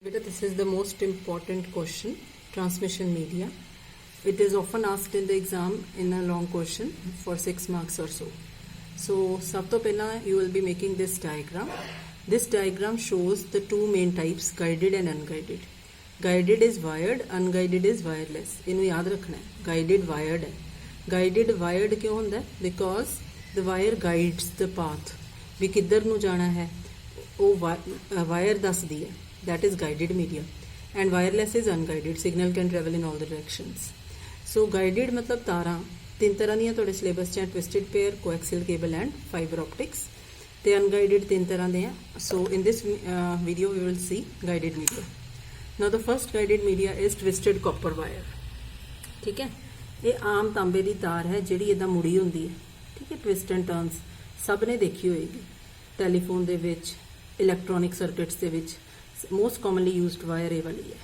Beta, this is the most important question, transmission media. It is often asked in the exam in a long question for 6 marks or so. So, sab to pehla you will be making this diagram. This diagram shows the two main types, guided and unguided. Guided is wired, unguided is wireless. इन्हें याद रखना है. Guided wired है. Guided wired क्यों होता है? Because the wire guides the path. भी किधर नू जाना है वो wire दसदी है. That is guided media. And wireless is unguided. Signal can travel in all the directions. So guided मतलब तारा तीन तरह ਦੀਆਂ ਤੁਹਾਡੇ ਸਿਲੇਬਸ 'ਚ twisted pair, coaxial cable and fiber optics. ਤੇ unguided तीन तरह ਦੇ ਆ. So in this video we will see guided media. Now the first guided media is twisted copper wire. ठीक है, ਇਹ ਆਮ ਤਾਂਬੇ ਦੀ ਤਾਰ ਹੈ ਜਿਹੜੀ ਇਦਾਂ ਮੁੜੀ ਹੁੰਦੀ ਹੈ. ਠੀਕ ਹੈ, twist and turns ਸਭ ਨੇ ਦੇਖੀ ਹੋਏਗੀ ਟੈਲੀਫੋਨ ਦੇ ਵਿੱਚ, ਇਲੈਕਟ੍ਰੋਨਿਕ ਸਰਕਟਸ ਦੇ ਵਿੱਚ. Most commonly used wire ਇਹ ਵਾਲੀ ਹੈ.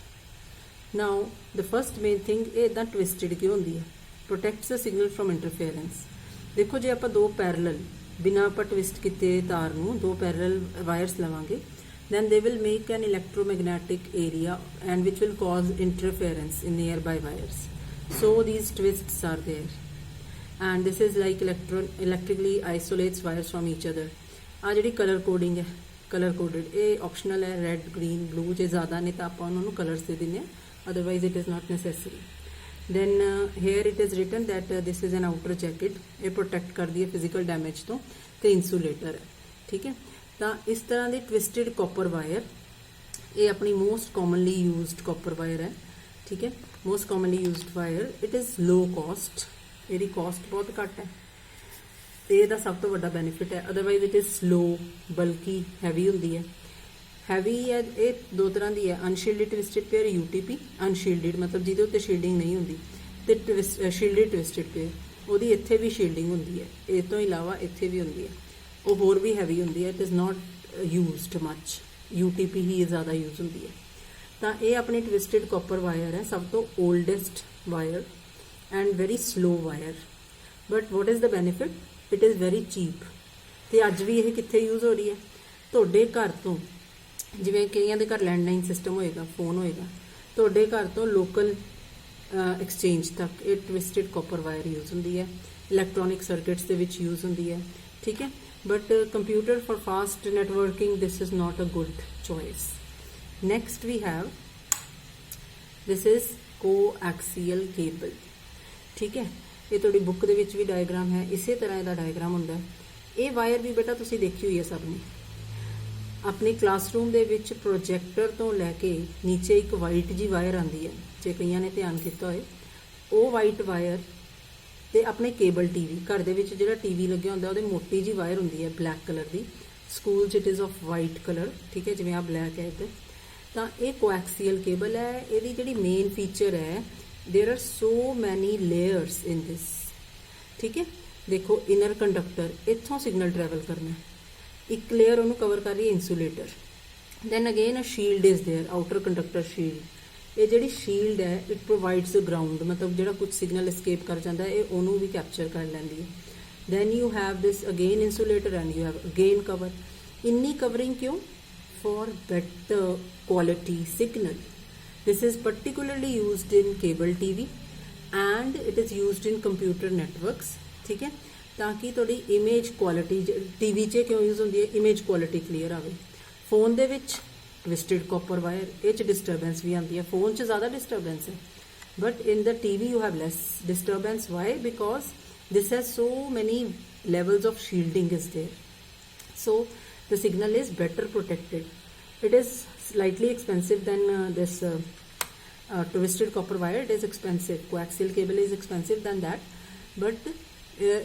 Now the first main thing ਇਹ ਇਦਾਂ twisted ਕਿਉਂ ਹੁੰਦੀ ਹੈ? Protects the signal from interference. ਦੇਖੋ ਜੇ ਆਪਾਂ ਦੋ ਪੈਰਲਲ ਬਿਨਾਂ ਆਪਾਂ twist ਕੀਤੇ ਤਾਰ ਨੂੰ ਦੋ ਪੈਰਲਲ ਵਾਇਰਸ ਲਵਾਂਗੇ, then they will make an electromagnetic area and which will cause interference in nearby wires. So these twists are there, and this is like electrically isolates wires from each other. ਆ ਜਿਹੜੀ colour coding ਹੈ, colour coded, ये optional है. Red green blue जो ज़्यादा नहीं तो आप उन्होंने कलर्स दे देने, otherwise it is not necessary. Then here it is written that this is an outer jacket. ये प्रोटेक्ट कर दी है फिजिकल डैमेज तो इंसुलेटर है. ठीक है, तो इस तरह की ट्विस्टेड कॉपर वायर ये अपनी most commonly used copper wire है. ठीक है, most commonly used wire. It is low cost, ये कॉस्ट बहुत घट है. ਇਹਦਾ ਸਭ ਤੋਂ ਵੱਡਾ ਬੈਨੀਫਿਟ ਹੈ. Otherwise it is slow, bulky, heavy ਹੁੰਦੀ ਹੈ. ਹੈਵੀ ਹੈ, ਇਹ ਦੋ ਤਰ੍ਹਾਂ ਦੀ ਹੈ. Unshielded twisted pair, UTP. Unshielded ਮਤਲਬ ਜਿਹਦੇ ਉੱਤੇ ਸ਼ੀਲਡਿੰਗ ਨਹੀਂ ਹੁੰਦੀ, ਤੇ ਸ਼ੀਲਡਡ ਟਵਿਸਟਡ ਪੇਅਰ ਉਹਦੀ ਇੱਥੇ ਵੀ ਸ਼ੀਲਡਿੰਗ ਹੁੰਦੀ ਹੈ. ਇਹ ਤੋਂ ਇਲਾਵਾ ਇੱਥੇ ਵੀ ਹੁੰਦੀ ਹੈ, ਉਹ ਹੋਰ ਵੀ ਹੈਵੀ ਹੁੰਦੀ ਹੈ. It is not used much. UTP ਹੀ ਜ਼ਿਆਦਾ ਯੂਜ਼ ਹੁੰਦੀ ਹੈ. ਤਾਂ ਇਹ ਆਪਣੀ ਟਵਿਸਟਡ ਕਾਪਰ ਵਾਇਰ ਹੈ, ਸਭ ਤੋਂ oldest wire and very slow wire. But what is the benefit? It is very cheap. ਅਤੇ ਅੱਜ ਵੀ ਇਹ ਕਿੱਥੇ ਯੂਜ਼ ਹੋ ਰਹੀ ਹੈ? ਤੁਹਾਡੇ ਘਰ ਤੋਂ, ਜਿਵੇਂ ਕਈਆਂ ਦੇ ਘਰ ਲੈਂਡਲਾਈਨ ਸਿਸਟਮ ਹੋਏਗਾ, ਫੋਨ ਹੋਏਗਾ, ਤੁਹਾਡੇ ਘਰ ਤੋਂ ਲੋਕਲ ਐਕਸਚੇਂਜ ਤੱਕ ਇਹ ਟਵਿਸਟਡ ਕਾਪਰ ਵਾਇਰ ਯੂਜ਼ ਹੁੰਦੀ ਹੈ. ਇਲੈਕਟ੍ਰੋਨਿਕ ਸਰਕਿਟਸ ਦੇ ਵਿੱਚ ਯੂਜ਼ ਹੁੰਦੀ ਹੈ. ਠੀਕ ਹੈ, but computer for fast networking this is not a good choice. Next we have, this is coaxial cable. ਠੀਕ ਹੈ, ਇਹ ਤੁਹਾਡੀ ਬੁੱਕ ਦੇ ਵਿੱਚ ਵੀ ਡਾਇਗਰਾਮ ਹੈ, ਇਸੇ ਤਰ੍ਹਾਂ ਇਹਦਾ ਡਾਇਗਰਾਮ ਹੁੰਦਾ. ਇਹ ਵਾਇਰ ਵੀ ਬੇਟਾ ਤੁਸੀਂ ਦੇਖੀ ਹੋਈ ਹੈ ਸਭ ਨੇ ਆਪਣੀ ਕਲਾਸਰੂਮ ਦੇ ਵਿੱਚ. ਪ੍ਰੋਜੈਕਟਰ ਤੋਂ ਲੈ ਕੇ ਨੀਚੇ ਇੱਕ ਵਾਈਟ ਜੀ ਵਾਇਰ ਆਉਂਦੀ ਹੈ, ਜੇ ਕਈਆਂ ਨੇ ਧਿਆਨ ਕੀਤਾ ਹੋਏ. ਉਹ ਵਾਈਟ ਵਾਇਰ ਤੇ ਆਪਣੇ ਕੇਬਲ TV, ਘਰ ਦੇ ਵਿੱਚ ਜਿਹੜਾ TV ਲੱਗਿਆ ਹੁੰਦਾ ਉਹਦੇ ਮੋਟੀ ਜੀ ਵਾਇਰ ਹੁੰਦੀ ਹੈ ਬਲੈਕ ਕਲਰ ਦੀ. ਸਕੂਲ 'ਚ it is off white colour. ਠੀਕ ਹੈ, ਜਿਵੇਂ ਆ ਬਲੈਕ ਹੈ ਇੱਧਰ. ਤਾਂ ਇਹ ਕੋਐਕਸੀਅਲ ਕੇਬਲ ਹੈ. ਇਹਦੀ ਜਿਹੜੀ ਮੇਨ ਫੀਚਰ ਹੈ, there are so many layers in this. ठीक है, देखो इनर कंडक्टर इत्थों सिग्नल ट्रैवल करना, एक लेयर उन्होंने कवर कर रही है insulator. Then again a shield is there, outer conductor shield. ये जी शील्ड है इट प्रोवाइड्स ग्राउंड, मतलब जो कुछ सिग्नल एस्केप कर जाता है उन्होंने भी कैप्चर कर लैंदी है. Then you have this again insulator and you have again cover. इन्नी कवरिंग क्यों? For better quality signal. This is particularly used in cable TV and it is used in computer networks. ठीक है, ताकि थोड़ी image quality TV 'ਚ क्यों use होती है? इमेज क्वालिटी क्लीयर आवे. फोन दे विच ट्विस्टेड कॉपर वायर, ये डिस्टर्बेंस भी आती है. फोन 'ਚ ज़्यादा डिस्टर्बेंस है, but in the TV you have less disturbance. Why? Because this has so many levels of shielding is there, so the signal is better protected. It is slightly expensive than this twisted copper wire. It is expensive. Coaxial cable is expensive than that, but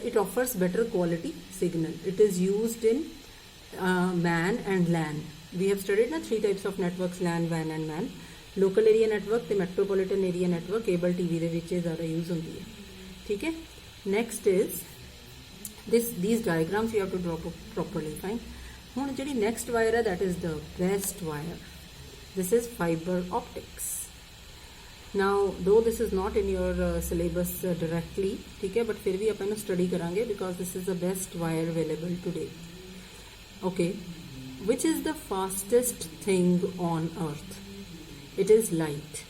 it offers better quality signal. It is used in MAN and LAN. We have studied three types of networks: LAN, WAN and MAN. Local area network ਤੇ metropolitan area network cable TV ਦੇ ਵਿੱਚ ज़्यादा use ਹੁੰਦੀ ਹੈ. ठीक है, next is these diagrams you have to draw properly. Fine. ਹੁਣ ਜਿਹੜੀ ਨੈਕਸਟ ਵਾਇਰ ਹੈ that is the best wire. This is fiber optics. Now though this is not in your syllabus directly, ठीक है, but फिर भी ਆਪਾਂ ਇਹਨੂੰ study ਕਰਾਂਗੇ because this is the best wire available today. Okay, which is the fastest thing on earth? It is light,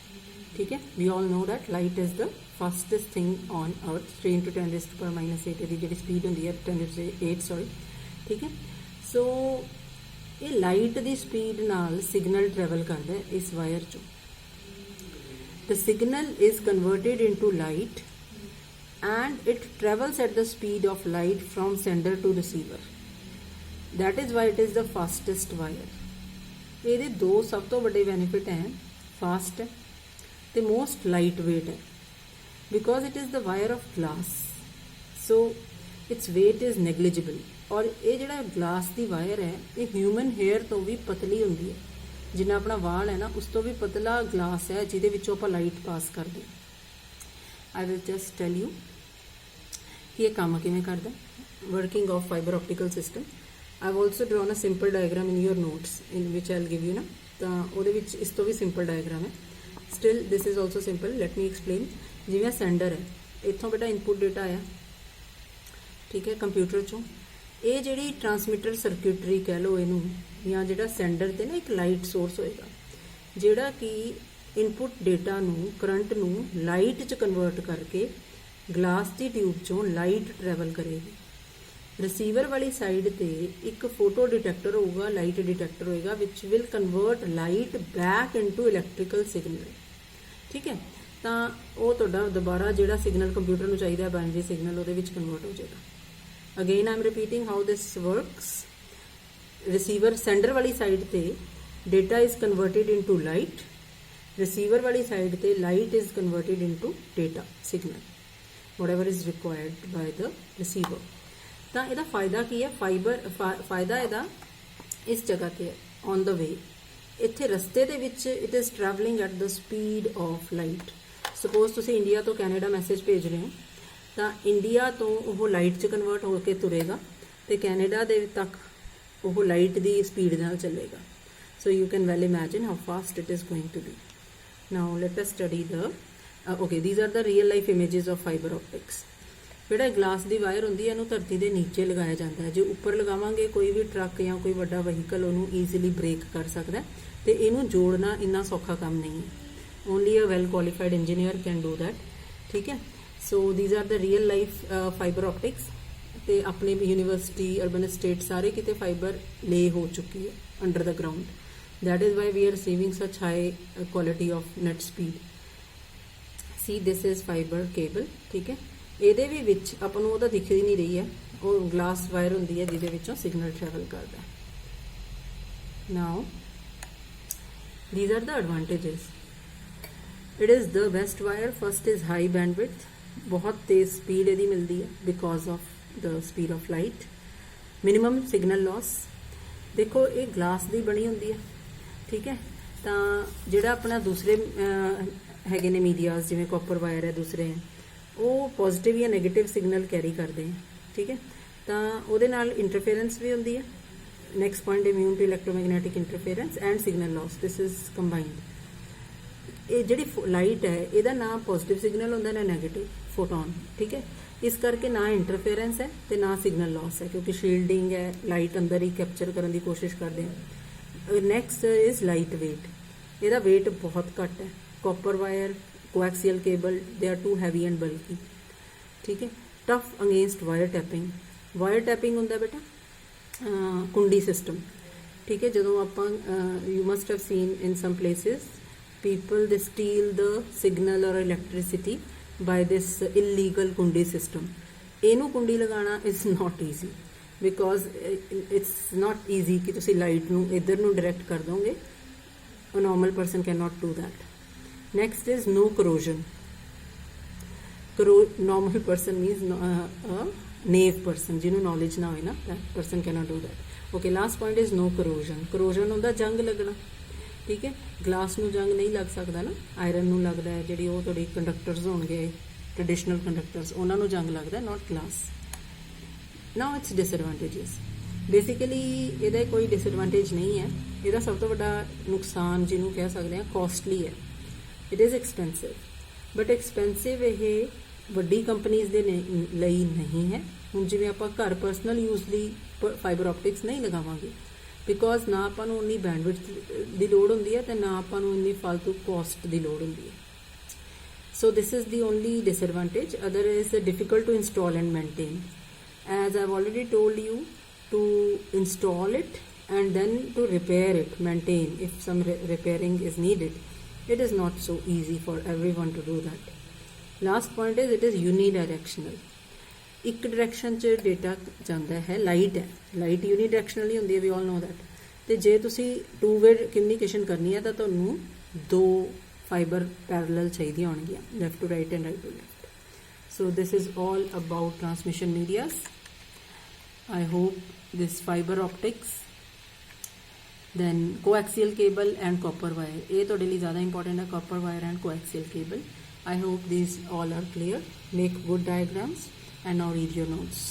ठीक है। We all know that light is the fastest thing on earth. 3 × 10⁻⁸ ਇਹਦੀ ਜਿਹੜੀ speed ਹੁੰਦੀ ਹੈ 10⁸ sorry, ਠੀਕ ਹੈ। ਸੋ ਇਹ light ਦੀ speed ਨਾਲ ਸਿਗਨਲ ਟਰੈਵਲ ਕਰਦਾ ਹੈ ਇਸ ਵਾਇਰ 'ਚੋਂ। The signal is converted into light and it travels at the speed of light from sender to receiver. That is why it is the fastest wire. ਇਹਦੇ ਦੋ ਸਭ ਤੋਂ ਵੱਡੇ ਬੈਨੀਫਿਟ ਹੈ, ਫਾਸਟ ਹੈ ਤੇ ਮੋਸਟ ਲਾਈਟ ਵੇਟ ਹੈ, because it is the wire of glass, so its weight is negligible. ਔਰ ਇਹ ਜਿਹੜਾ ਗਲਾਸ ਦੀ ਵਾਇਰ ਹੈ ਇਹ ਹਿਊਮਨ ਹੇਅਰ ਤੋਂ ਵੀ ਪਤਲੀ ਹੁੰਦੀ ਹੈ, ਜਿੰਨਾ ਆਪਣਾ ਵਾਲ ਹੈ ਨਾ ਉਸ ਤੋਂ ਵੀ ਪਤਲਾ ਗਲਾਸ ਹੈ ਜਿਹਦੇ ਵਿੱਚੋਂ ਆਪਾਂ ਲਾਈਟ ਪਾਸ ਕਰਦੇ। I will just tell you ਕਿ ਇਹ ਕੰਮ ਕਿਵੇਂ ਕਰਦਾ, working of fibre optical system. I have also drawn a simple diagram in your notes in which I will give you ਨਾ, ਤਾਂ ਉਹਦੇ ਵਿੱਚ ਇਸ ਤੋਂ ਵੀ ਸਿੰਪਲ ਡਾਇਗਰਾਮ ਹੈ। Still this is also simple, let me explain. ਜਿਵੇਂ sender ਹੈ, ਇੱਥੋਂ ਬੇਟਾ ਇਨਪੁਟ ਡੇਟਾ ਆਇਆ, ਠੀਕ ਹੈ, ਕੰਪਿਊਟਰ 'ਚੋਂ। ਇਹ ਜਿਹੜੀ ਟਰਾਂਸਮਿਟਰ ਸਰਕਿਊਟਰੀ ਕਹਿ ਲਓ ਇਹਨੂੰ, ਜਾਂ ਜਿਹੜਾ ਸੈਂਡਰ 'ਤੇ ਨਾ ਇੱਕ ਲਾਈਟ ਸੋਰਸ ਹੋਏਗਾ ਜਿਹੜਾ ਕਿ ਇਨਪੁਟ ਡੇਟਾ ਨੂੰ, ਕਰੰਟ ਨੂੰ ਲਾਈਟ 'ਚ ਕਨਵਰਟ ਕਰਕੇ ਗਲਾਸ ਦੀ ਟਿਊਬ 'ਚੋਂ ਲਾਈਟ ਟਰੈਵਲ ਕਰੇਗੀ। ਰਿਸੀਵਰ ਵਾਲੀ ਸਾਈਡ 'ਤੇ ਇੱਕ ਫੋਟੋ ਡਿਟੈਕਟਰ ਹੋਊਗਾ, ਲਾਈਟ ਡਿਟੈਕਟਰ ਹੋਏਗਾ, which will convert light back into electrical signal, ਠੀਕ ਹੈ। ਤਾਂ ਉਹ ਤੁਹਾਡਾ ਦੁਬਾਰਾ ਜਿਹੜਾ ਸਿਗਨਲ ਕੰਪਿਊਟਰ ਨੂੰ ਚਾਹੀਦਾ ਬਾਈਨਰੀ ਸਿਗਨਲ ਉਹਦੇ ਵਿੱਚ ਕਨਵਰਟ ਹੋ ਜਾਏਗਾ। Again I am repeating how this works. Receiver sender वाली side पे data is converted into light, receiver वाली side पे light is converted into data signal, whatever is required by the receiver. ਤਾਂ ਇਹਦਾ ਫਾਇਦਾ ਕੀ ਹੈ, ਫਾਇਦਾ ਇਹਦਾ ਇਸ ਜਗ੍ਹਾ ਤੇ ਹੈ, on the way, ਇੱਥੇ ਰਸਤੇ ਦੇ ਵਿੱਚ it is traveling at the speed of light. Suppose ਤੁਸੀਂ ਇੰਡੀਆ ਤੋਂ ਕੈਨੇਡਾ ਮੈਸੇਜ ਭੇਜ ਰਹੇ ਹੋ, ਤਾਂ ਇੰਡੀਆ ਤੋਂ ਉਹ ਲਾਈਟ 'ਚ ਕਨਵਰਟ ਹੋ ਕੇ ਤੁਰੇਗਾ ਤੇ ਕੈਨੇਡਾ ਦੇ ਤੱਕ ਉਹ ਲਾਈਟ ਦੀ ਸਪੀਡ ਨਾਲ ਚੱਲੇਗਾ। So you can well imagine how fast it is going to be. Now let us study the okay these are the real life images of fibre optics. ਜਿਹੜਾ glass ਦੀ wire ਹੁੰਦੀ ਹੈ ਇਹਨੂੰ ਧਰਤੀ ਦੇ ਨੀਚੇ ਲਗਾਇਆ ਜਾਂਦਾ ਹੈ। ਜੇ ਉੱਪਰ ਲਗਾਵਾਂਗੇ ਕੋਈ ਵੀ ਟਰੱਕ ਜਾਂ ਕੋਈ ਵੱਡਾ ਵਹੀਕਲ ਉਹਨੂੰ ਈਜ਼ੀਲੀ ਬ੍ਰੇਕ ਕਰ ਸਕਦਾ, ਤੇ ਇਹਨੂੰ ਜੋੜਨਾ ਇੰਨਾ ਸੌਖਾ ਕੰਮ ਨਹੀਂ ਹੈ। Only a well qualified engineer can do that, ਠੀਕ ਹੈ। ਸੋ these are the real life fiber optics, ਤੇ ਆਪਣੇ ਯੂਨੀਵਰਸਿਟੀ, ਅਰਬਨ ਸਟੇਟ ਸਾਰੇ ਕਿਤੇ ਫਾਈਬਰ ਲੇ ਹੋ ਚੁੱਕੀ ਹੈ under the ground. that is why we are receiving such high quality of net speed. See this is fiber cable, ਠੀਕ ਹੈ। ਇਹਦੇ ਵੀ ਵਿੱਚ ਆਪਾਂ ਨੂੰ ਉਹਦਾ ਦਿਖ ਹੀ ਨਹੀਂ ਰਹੀ ਹੈ, ਉਹ ਗਲਾਸ ਵਾਇਰ ਹੁੰਦੀ ਹੈ ਜਿਹਦੇ ਵਿੱਚੋਂ ਸਿਗਨਲ ਟਰੈਵਲ ਕਰਦਾ। now these are the advantages. it is the best wire. first is high bandwidth, बहुत तेज स्पीड ਇਹਦੀ ਮਿਲਦੀ ਹੈ because of the speed of light. Minimum signal loss, ਦੇਖੋ ਇਹ ਗਲਾਸ ਦੀ ਬਣੀ ਹੁੰਦੀ ਹੈ, ਠੀਕ ਹੈ। ਤਾਂ ਜਿਹੜਾ ਆਪਣਾ ਦੂਸਰੇ ਹੈਗੇ ਨੇ ਮੀਡੀਆਜ਼, ਜਿਵੇਂ ਕਾਪਰ ਵਾਇਰ ਹੈ, ਦੂਸਰੇ ਉਹ ਪੋਜ਼ਿਟਿਵ ਜਾਂ ਨੈਗੇਟਿਵ ਸਿਗਨਲ ਕੈਰੀ ਕਰਦੇ ਹੈ, ਠੀਕ ਹੈ। ਤਾਂ ਉਹਦੇ ਨਾਲ ਇੰਟਰਫੇਰੈਂਸ ਵੀ ਹੁੰਦੀ ਹੈ। Next point, immune to electromagnetic interference and signal loss, this is combined. ਇਹ ਜਿਹੜੀ ਲਾਈਟ ਹੈ ਇਹਦਾ ਨਾ ਪੋਜ਼ਿਟਿਵ ਸਿਗਨਲ ਹੁੰਦਾ ਨਾ ਨੈਗੇਟਿਵ ਫੋਟੋਨ, ਠੀਕ ਹੈ। ਇਸ ਕਰਕੇ ਨਾ ਇੰਟਰਫੇਰੈਂਸ ਹੈ ਤੇ ਨਾ ਸਿਗਨਲ ਲਾਸ ਹੈ, ਕਿਉਂਕਿ ਸ਼ੀਲਡਿੰਗ ਹੈ, ਲਾਈਟ ਅੰਦਰ ਹੀ ਕੈਪਚਰ ਕਰਨ ਦੀ ਕੋਸ਼ਿਸ਼ ਕਰਦੇ ਹਾਂ। ਨੈਕਸਟ ਇਜ਼ ਲਾਈਟ ਵੇਟ, ਇਹਦਾ weight ਬਹੁਤ ਘੱਟ ਹੈ। Copper wire, coaxial cable, they are too heavy and bulky, ਠੀਕ ਹੈ। Tough against wire tapping, wire tapping ਹੁੰਦਾ ਬੇਟਾ ਕੁੰਡੀ ਸਿਸਟਮ, ਠੀਕ ਹੈ। ਜਦੋਂ ਆਪਾਂ you must have seen in some places people they steal the signal or electricity by this illegal kundi system. ਇਹਨੂੰ ਕੁੰਡੀ ਲਗਾਉਣਾ is not easy, because it's not easy ਕਿ ਤੁਸੀਂ ਲਾਈਟ ਨੂੰ ਇੱਧਰ ਨੂੰ ਡਾਇਰੈਕਟ ਕਰ ਦੋਗੇ। a normal person cannot do that. next is no corrosion. normal person means a naive person, ਜਿਹਨੂੰ knowledge ਨਾ ਹੋਏ ਨਾ, that person cannot do that. okay, last point is no corrosion. corrosion ਹੁੰਦਾ ਜੰਗ ਲੱਗਣਾ, ਠੀਕ ਹੈ। ਗਲਾਸ ਨੂੰ ਜੰਗ ਨਹੀਂ ਲੱਗ ਸਕਦਾ ਨਾ, ਆਇਰਨ ਨੂੰ ਲੱਗਦਾ ਹੈ। ਜਿਹੜੀ ਉਹ ਤੁਹਾਡੀ ਕੰਡਕਟਰਸ ਹੋਣਗੇ, ਟ੍ਰੈਡੀਸ਼ਨਲ ਕੰਡਕਟਰਸ, ਉਹਨਾਂ ਨੂੰ ਜੰਗ ਲੱਗਦਾ, not glass. Now its disadvantages. Basically ਇਹਦਾ ਕੋਈ ਡਿਸਐਡਵਾਂਟੇਜ ਨਹੀਂ ਹੈ। ਇਹਦਾ ਸਭ ਤੋਂ ਵੱਡਾ ਨੁਕਸਾਨ ਜਿਹਨੂੰ ਕਹਿ ਸਕਦੇ ਹਾਂ ਕੋਸਟਲੀ ਹੈ। It is expensive, but expensive ਇਹ ਵੱਡੀ ਕੰਪਨੀਜ਼ ਦੇ ਲਈ ਨਹੀਂ ਹੈ। ਹੁਣ ਜਿਵੇਂ ਆਪਾਂ ਘਰ ਪਰਸਨਲ ਯੂਜ਼ ਲਈ ਫਾਈਬਰ ਆਪਟਿਕਸ ਨਹੀਂ ਲਗਾਵਾਂਗੇ, ਬਿਕੋਜ਼ ਨਾ ਆਪਾਂ ਨੂੰ ਉਨੀ ਬੈਂਡਵਿਡਥ ਦੀ ਲੋੜ ਹੁੰਦੀ ਹੈ ਤੇ ਨਾ ਆਪਾਂ ਨੂੰ ਇੰਨੀ ਫालतू ਕੋਸਟ ਦੀ ਲੋੜ ਹੁੰਦੀ ਹੈ. So this is the only disadvantage. Other is difficult to install and maintain. As I've already told you, to install it and then to repair it, maintain if some repairing is needed. It is not so easy for everyone to do that. Last point is it is unidirectional. ਇੱਕ direction 'ਚ data ਜਾਂਦਾ ਹੈ, light ਹੈ, light ਯੂਨੀਡਾਇਰੈਕਸ਼ਨਲੀ ਹੁੰਦੀ ਹੈ, ਵੀ ਆਲ ਨੋ that. ਤੇ ਜੇ ਤੁਸੀਂ ਟੂ ਵੇ ਕਮਿਊਨੀਕੇਸ਼ਨ ਕਰਨੀ ਹੈ ਤਾਂ ਤੁਹਾਨੂੰ ਦੋ ਫਾਈਬਰ ਪੈਰਲਲ ਚਾਹੀਦੀਆਂ ਹੋਣਗੀਆਂ, left to right and right to left. So this is all about transmission medias. I hope this fiber optics, then coaxial cable and copper wire, ये तो really ज़्यादा important है, copper wire and coaxial cable. I hope these all are clear. Make good diagrams and now read your notes.